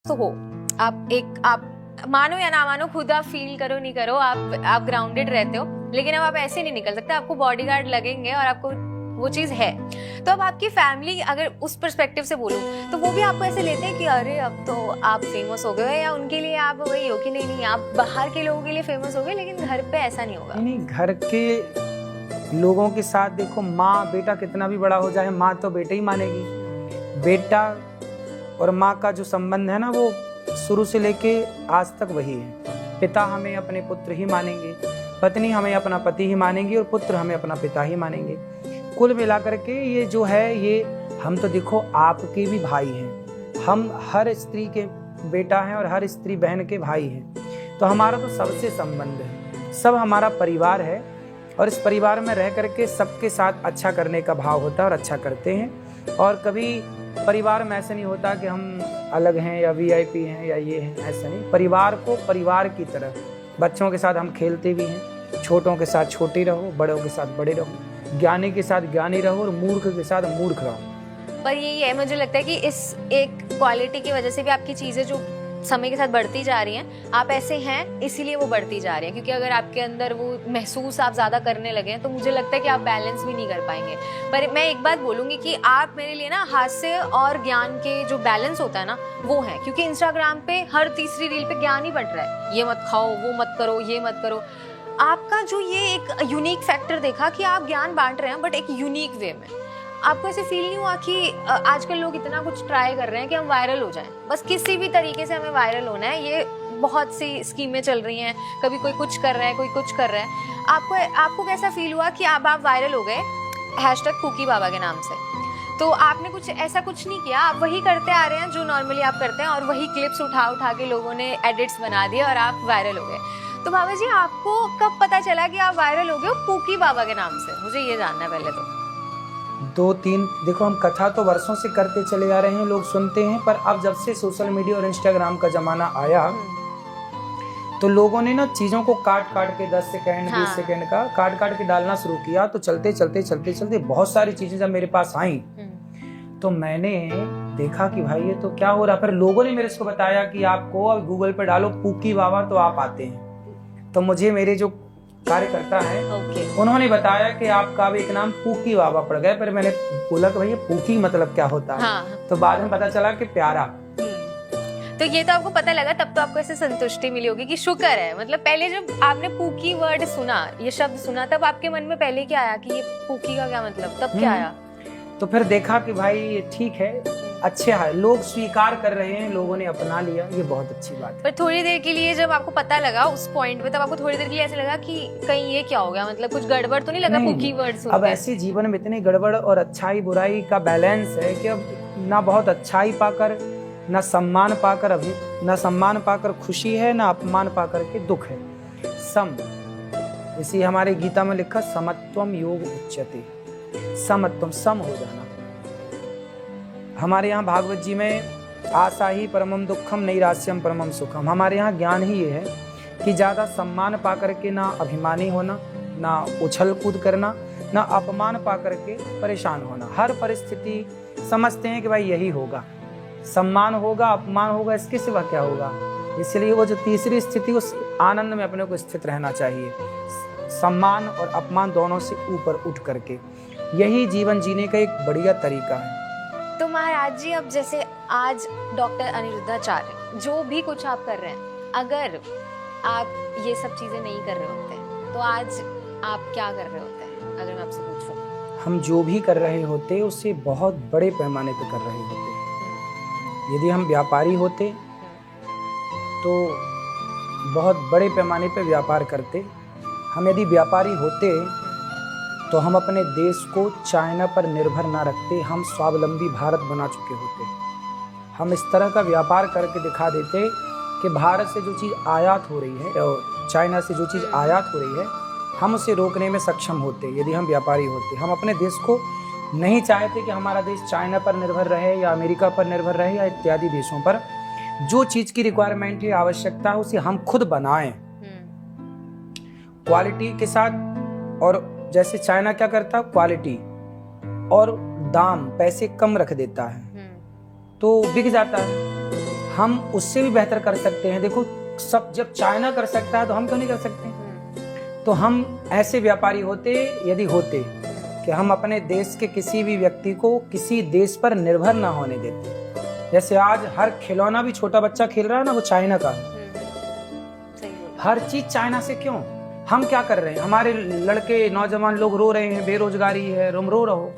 तो हो, आप मानो या ना मानो, खुद आप फील करो नहीं करो, आप ग्राउंडेड रहते हो, लेकिन अब आप ऐसे नहीं निकल सकते, आपको बॉडीगार्ड लगेंगे और आपको वो चीज़ है। तो अब आपकी फैमिली, अगर उस पर्सपेक्टिव से बोलूँ, तो वो भी आपको ऐसे लेते हैं कि अरे अब तो आप फेमस हो गए, या उनके लिए आप वही हो कि नहीं आप बाहर के लोगों के लिए फेमस हो गए, लेकिन घर पे ऐसा नहीं होगा? नहीं, घर के लोगों के साथ देखो, माँ बेटा कितना भी बड़ा हो जाए, माँ तो बेटे ही मानेगी। बेटा और माँ का जो संबंध है ना, वो शुरू से लेके आज तक वही है। पिता हमें अपने पुत्र ही मानेंगे, पत्नी हमें अपना पति ही मानेंगी, और पुत्र हमें अपना पिता ही मानेंगे। कुल मिलाकर के ये जो है, ये हम तो देखो आपके भी भाई हैं, हम हर स्त्री के बेटा हैं और हर स्त्री बहन के भाई हैं। तो हमारा तो सबसे संबंध है, सब हमारा परिवार है, और इस परिवार में रह करके सबके साथ अच्छा करने का भाव होता है और अच्छा करते हैं। और कभी परिवार में ऐसा नहीं होता कि हम अलग हैं या वीआईपी हैं या ये हैं, ऐसा नहीं। परिवार को परिवार की तरह, बच्चों के साथ हम खेलते भी हैं, छोटों के साथ छोटे रहो, बड़ों के साथ बड़े रहो, ज्ञानी के साथ ज्ञानी रहो और मूर्ख के साथ मूर्ख रहो। पर यही है, मुझे लगता है कि इस एक क्वालिटी की वजह से भी आपकी चीज़ें जो समय के साथ बढ़ती जा रही हैं, आप ऐसे हैं इसीलिए वो बढ़ती जा रही है, क्योंकि अगर आपके अंदर वो महसूस आप ज़्यादा करने लगे हैं, तो मुझे लगता है कि आप बैलेंस भी नहीं कर पाएंगे। पर मैं एक बात बोलूँगी कि आप मेरे लिए ना हास्य और ज्ञान के जो बैलेंस होता है ना, वो है। क्योंकि इंस्टाग्राम पे हर तीसरी रील पे ज्ञान ही बंट रहा है, ये मत खाओ, वो मत करो, ये मत करो। आपका जो ये एक यूनिक फैक्टर देखा कि आप ज्ञान बांट रहे हैं, बट एक यूनिक वे में। आपको ऐसे फील नहीं हुआ कि आजकल लोग इतना कुछ ट्राई कर रहे हैं कि हम वायरल हो जाएं, बस किसी भी तरीके से हमें वायरल होना है, ये बहुत सी स्कीमें चल रही हैं, कभी कोई कुछ कर रहा है, कोई कुछ कर रहा है। आपको कैसा फील हुआ कि अब आप वायरल हो गए #पूकी बाबा के नाम से, तो आपने कुछ ऐसा कुछ नहीं किया, आप वही करते आ रहे हैं जो नॉर्मली आप करते हैं, और वही क्लिप्स उठा उठा के लोगों ने एडिट्स बना दिए और आप वायरल हो गए। तो बाबा जी, आपको कब पता चला कि आप वायरल हो गए हो पूकी बाबा के नाम से? मुझे ये जानना है पहले तो। 2-3 देखो, हम कथा तो वर्षों से करते चले आ रहे हैं, लोग सुनते हैं, पर अब जब से सोशल मीडिया और इंस्टाग्राम का जमाना आया, तो लोगों ने ना चीजों को काट काट के 10 सेकंड 20 सेकंड का काट काट के डालना शुरू किया। तो चलते चलते चलते चलते बहुत सारी चीजें जब मेरे पास आई, तो मैंने देखा कि भाई ये तो क्या हो रहा। फिर लोगों ने मेरे को बताया कि आपको अब गूगल पे डालो पूकी बाबा तो आप आते हैं। तो मुझे मेरे जो कार्यकर्ता है उन्होंने बताया कि आपका भी एक नाम पूकी बाबा पड़ गया। पर मैंने बोला कि भैया पूकी मतलब क्या होता है? हाँ। तो बाद में पता चला कि प्यारा। तो ये तो आपको पता लगा, तब तो आपको ऐसे संतुष्टि मिली होगी कि शुक्र है। मतलब पहले जब आपने पूकी वर्ड सुना, ये शब्द सुना, तब आपके मन में पहले क्या आया कि ये पूकी का क्या मतलब, तब क्या आया? तो फिर देखा कि भाई ये ठीक है, अच्छा है, लोग स्वीकार कर रहे हैं, लोगों ने अपना लिया, ये बहुत अच्छी बात है। पर थोड़ी देर के लिए जब आपको पता लगा उस पॉइंट पे, तब आपको थोड़ी देर के लिए ऐसे लगा कि कहीं ये क्या हो गया, मतलब कुछ गड़बड़ तो नहीं लगा पूकी वर्ड सुन? अब ऐसे जीवन में इतनी गड़बड़ और अच्छाई बुराई का बैलेंस है कि अब ना बहुत अच्छाई पाकर, ना सम्मान पाकर, अभी ना सम्मान पाकर खुशी है, ना अपमान पाकर के दुख है। सम, इसी हमारे गीता में लिखा, समत्वम योग उच्यते, समत्वम, सम हो जाना। हमारे यहाँ भागवत जी में आशा ही परमम दुखम नैराश्यम परमम सुखम। हमारे यहाँ ज्ञान ही ये है कि ज़्यादा सम्मान पाकर के ना अभिमानी होना, ना उछल कूद करना, ना अपमान पाकर के परेशान होना। हर परिस्थिति समझते हैं कि भाई यही होगा, सम्मान होगा, अपमान होगा, इसके सिवा क्या होगा। इसलिए वो जो तीसरी स्थिति, उस आनंद में अपने को स्थित रहना चाहिए, सम्मान और अपमान दोनों से ऊपर उठ करके। यही जीवन जीने का एक बढ़िया तरीका है। तो महाराज जी, अब जैसे आज डॉक्टर अनिरुद्धाचार्य, जो भी कुछ आप कर रहे हैं, अगर आप ये सब चीजें नहीं कर रहे होते तो आज आप क्या कर रहे होते हैं? अगर मैं आपसे पूछूं, हम जो भी कर रहे होते उससे बहुत बड़े पैमाने पर कर रहे होते। यदि हम व्यापारी होते तो बहुत बड़े पैमाने पर व्यापार करते। हम यदि व्यापारी होते तो हम अपने देश को चाइना पर निर्भर ना रखते, हम स्वावलंबी भारत बना चुके होते। हम इस तरह का व्यापार करके दिखा देते कि भारत से जो चीज़ आयात हो रही है और चाइना से जो चीज़ आयात हो रही है, हम उसे रोकने में सक्षम होते यदि हम व्यापारी होते। हम अपने देश को नहीं चाहते कि हमारा देश चाइना पर निर्भर रहे या अमेरिका पर निर्भर रहे या इत्यादि देशों पर। जो चीज़ की रिक्वायरमेंट है, आवश्यकता है, उसे हम खुद बनाएं क्वालिटी के साथ। और जैसे चाइना क्या करता है, क्वालिटी और दाम, पैसे कम रख देता है तो बिक जाता है। हम उससे भी बेहतर कर सकते हैं। देखो सब जब चाइना कर सकता है तो हम क्यों नहीं कर सकते? तो हम ऐसे व्यापारी होते यदि होते कि हम अपने देश के किसी भी व्यक्ति को किसी देश पर निर्भर ना होने देते। जैसे आज हर खिलौना भी छोटा बच्चा खेल रहा है ना, वो चाइना का है। हर चीज चाइना से क्यों? हम क्या कर रहे हैं? हमारे लड़के नौजवान लोग रो रहे हैं, बेरोजगारी है, तुम रो रहो।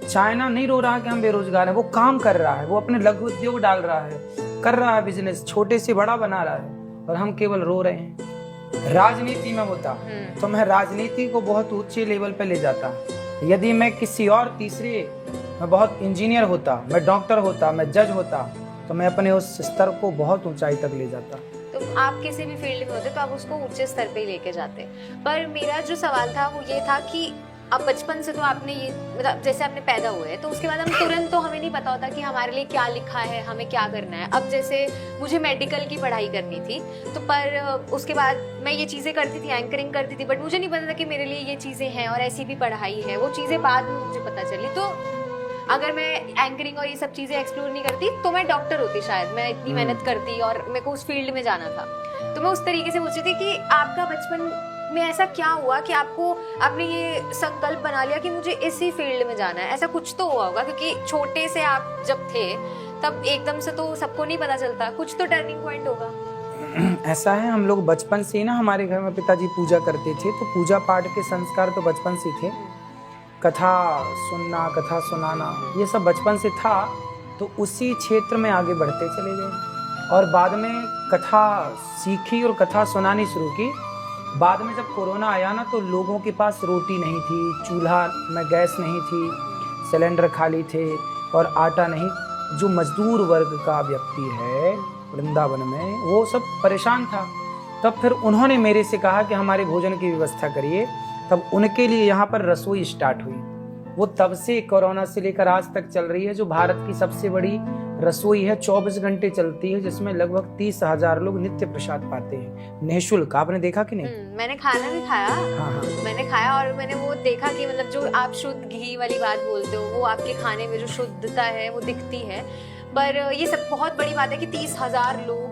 चाइना नहीं रो रहा कि हम बेरोजगार हैं, वो काम कर रहा है, वो अपने लघु उद्योग डाल रहा है, कर रहा है बिजनेस, छोटे से बड़ा बना रहा है, और हम केवल रो रहे हैं। राजनीति में होता तो मैं राजनीति को बहुत ऊंचे लेवल पे ले जाता। यदि मैं किसी और तीसरे, मैं बहुत इंजीनियर होता, मैं डॉक्टर होता, मैं जज होता, तो मैं अपने उस स्तर को बहुत ऊंचाई तक ले जाता। तो आप किसी भी फील्ड में होते तो आप उसको ऊंचे स्तर पे ही लेके जाते। पर मेरा जो सवाल था वो ये था कि अब बचपन से तो आपने ये, मतलब जैसे आपने पैदा हुए तो उसके बाद हम तुरंत तो हमें नहीं पता होता कि हमारे लिए क्या लिखा है, हमें क्या करना है। अब जैसे मुझे मेडिकल की पढ़ाई करनी थी, तो पर उसके बाद मैं ये चीज़ें करती थी, एंकरिंग करती थी, बट मुझे नहीं पता था कि मेरे लिए ये चीज़ें हैं और ऐसी भी पढ़ाई है। वो चीज़ें बाद में मुझे पता चली। तो अगर मैं एंकरिंग और ये सब चीज़ें एक्सप्लोर नहीं करती तो मैं डॉक्टर होती शायद, मैं इतनी मेहनत करती और मेरे को उस फील्ड में जाना था। तो मैं उस तरीके से पूछ रही थी कि आपका बचपन में ऐसा क्या हुआ कि आपने ये संकल्प बना लिया कि मुझे इसी फील्ड में जाना है? ऐसा कुछ तो हुआ होगा, क्योंकि छोटे से आप जब थे तब एकदम से तो सबको नहीं पता चलता, कुछ तो टर्निंग पॉइंट होगा। ऐसा है, हम लोग बचपन से ही ना, हमारे घर में पिताजी पूजा करते थे, तो पूजा पाठ के संस्कार तो बचपन से थे। कथा सुनना, कथा सुनाना, ये सब बचपन से था। तो उसी क्षेत्र में आगे बढ़ते चले गए और बाद में कथा सीखी और कथा सुनानी शुरू की। बाद में जब कोरोना आया ना, तो लोगों के पास रोटी नहीं थी, चूल्हा में गैस नहीं थी, सिलेंडर खाली थे और आटा नहीं। जो मजदूर वर्ग का व्यक्ति है वृंदावन में, वो सब परेशान था। तब फिर उन्होंने मेरे से कहा कि हमारे भोजन की व्यवस्था करिए। तब उनके लिए यहाँ पर रसोई स्टार्ट हुई। वो तब से कोरोना से लेकर आज तक चल रही है, जो भारत की सबसे बड़ी रसोई है, 24 घंटे चलती है, जिसमें लगभग 30,000 लोग नित्य प्रसाद पाते हैं निःशुल्क। आपने देखा कि नहीं? मैंने खाना भी खाया। हाँ। मैंने खाया और मैंने वो देखा कि मतलब जो आप शुद्ध घी वाली बात बोलते हो, वो आपके खाने में जो शुद्धता है वो दिखती है। पर ये सब बहुत बड़ी बात है कि 30,000 लोग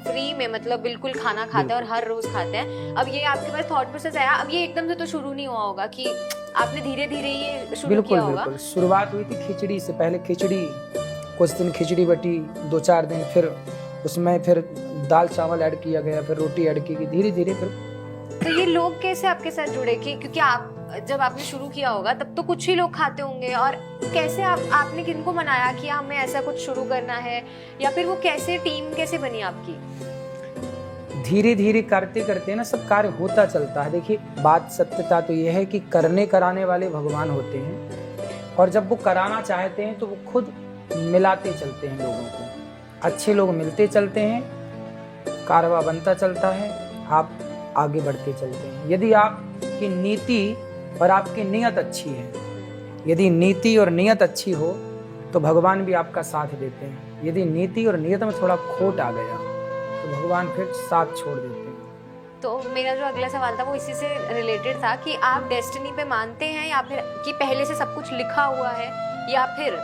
फ्री में, मतलब बिल्कुल खाना खाते हैं और हर रोज खाते हैं। अब ये आपके पास थॉट प्रोसेस आया, अब ये एकदम से तो शुरू नहीं हुआ होगा कि आपने धीरे धीरे ये शुरू किया होगा? बिल्कुल शुरुआत हुई थी खिचड़ी से। पहले खिचड़ी, कुछ दिन खिचड़ी बटी, 2-4 दिन, फिर उसमें फिर दाल चावल ऐड किया गया, फिर रोटी ऐड की गई, धीरे धीरे फिर। तो ये लोग कैसे आपके साथ जुड़े? क्योंकि आप जब आपने शुरू किया होगा तब तो कुछ ही लोग खाते होंगे, और कैसे आपने किनको मनाया कि हमें ऐसा कुछ शुरू करना है, या फिर वो कैसे टीम कैसे बनी आपकी? धीरे धीरे करते करते ना सब कार्य होता चलता है। देखिए बात सत्यता तो ये है कि करने कराने वाले भगवान होते हैं, और जब वो कराना चाहते हैं तो वो खुद मिलाते चलते हैं लोगों को। अच्छे लोग मिलते चलते हैं, कारवा बनता चलता है, आप आगे बढ़ते चलते हैं। यदि आपकी नीति और आपकी नीयत अच्छी है, यदि नीति और नीयत अच्छी हो तो भगवान भी आपका साथ देते हैं। यदि नीति और नीयत में थोड़ा खोट आ गया तो भगवान फिर साथ छोड़ देते हैं। तो मेरा जो अगला सवाल था वो इसी से रिलेटेड था कि आप डेस्टिनी पे मानते हैं, या फिर कि पहले से सब कुछ लिखा हुआ है, या फिर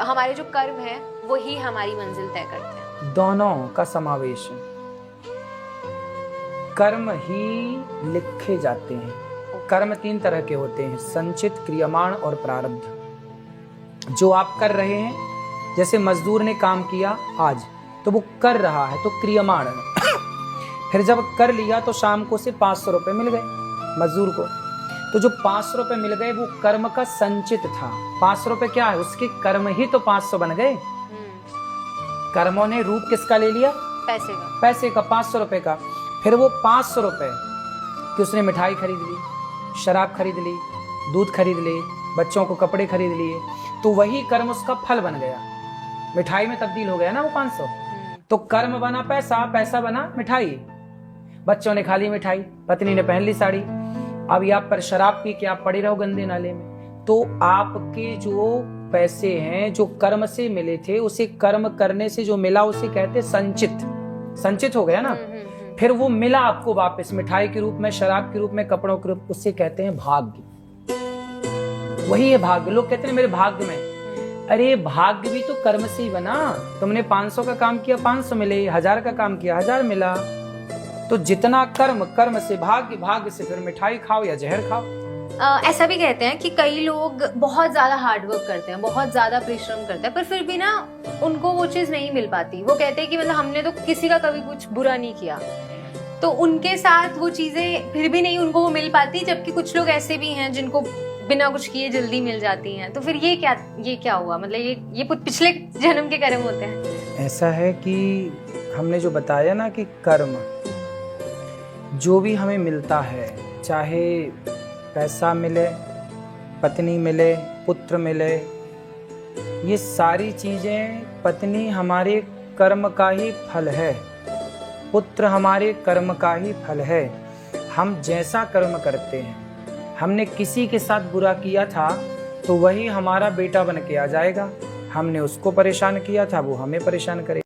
हमारे जो कर्म है वही हमारी मंजिल तय करते हैं? दोनों का समावेश है। कर्म ही लिखे जाते हैं। कर्म 3 तरह के होते हैं, संचित, क्रियमाण और प्रारब्ध। जो आप कर रहे हैं, जैसे मजदूर ने काम किया आज, तो वो कर रहा है, तो क्रियमाण है। फिर जब कर लिया तो शाम को से 500 रुपए मिल गए मजदूर को। तो जो 500 रुपए मिल गए वो कर्म का संचित था। 500 रुपए क्या है, उसके कर्म ही तो 500 बन गए। कर्मों ने रूप किसका ले लिया? पैसे का 500 रुपए का। फिर वो 500 रुपए कि उसने मिठाई खरीद ली, शराब खरीद ली, दूध खरीद ले, बच्चों को कपड़े खरीद लिए, तो वही कर्म उसका फल बन गया, मिठाई में तब्दील हो गया ना वो 500। तो कर्म बना पैसा, पैसा बना मिठाई। बच्चों ने खा ली मिठाई, पत्नी ने पहन ली साड़ी, अब आप पर शराब पी के आप पड़े रहो गंदे नाले में। तो आपके जो पैसे हैं जो कर्म से मिले थे, उसे कर्म करने से जो मिला उसे कहते संचित। संचित हो गया ना। फिर वो मिला आपको वापस मिठाई के रूप में, शराब के रूप में, कपड़ों के रूप, उससे कहते हैं भाग्य। वही है भाग्य। लोग कहते हैं मेरे भाग्य में, अरे भाग्य भी तो कर्म से ही बना। तुमने 500 का काम किया 500 मिले, 1000 का काम किया 1000 मिला। तो जितना कर्म, कर्म से भाग्य, भाग्य से फिर मिठाई खाओ या जहर खाओ। ऐसा भी कहते हैं कि कई लोग बहुत ज्यादा हार्ड वर्क करते हैं, बहुत ज्यादा परिश्रम करते हैं, पर फिर भी ना उनको वो चीज नहीं मिल पाती। वो कहते हैं कि मतलब हमने तो किसी का कभी कुछ बुरा नहीं किया, तो उनके साथ वो चीजें फिर भी नहीं उनको वो मिल पाती। जबकि कुछ लोग ऐसे भी हैं जिनको बिना कुछ किए जल्दी मिल जाती हैं। तो फिर ये क्या हुआ? मतलब ये पिछले जन्म के कर्म होते हैं। ऐसा है कि हमने जो बताया ना कि कर्म जो भी हमें मिलता है, चाहे पैसा मिले, पत्नी मिले, पुत्र मिले, ये सारी चीज़ें, पत्नी हमारे कर्म का ही फल है, पुत्र हमारे कर्म का ही फल है। हम जैसा कर्म करते हैं, हमने किसी के साथ बुरा किया था तो वही हमारा बेटा बन के आ जाएगा। हमने उसको परेशान किया था, वो हमें परेशान करेगा।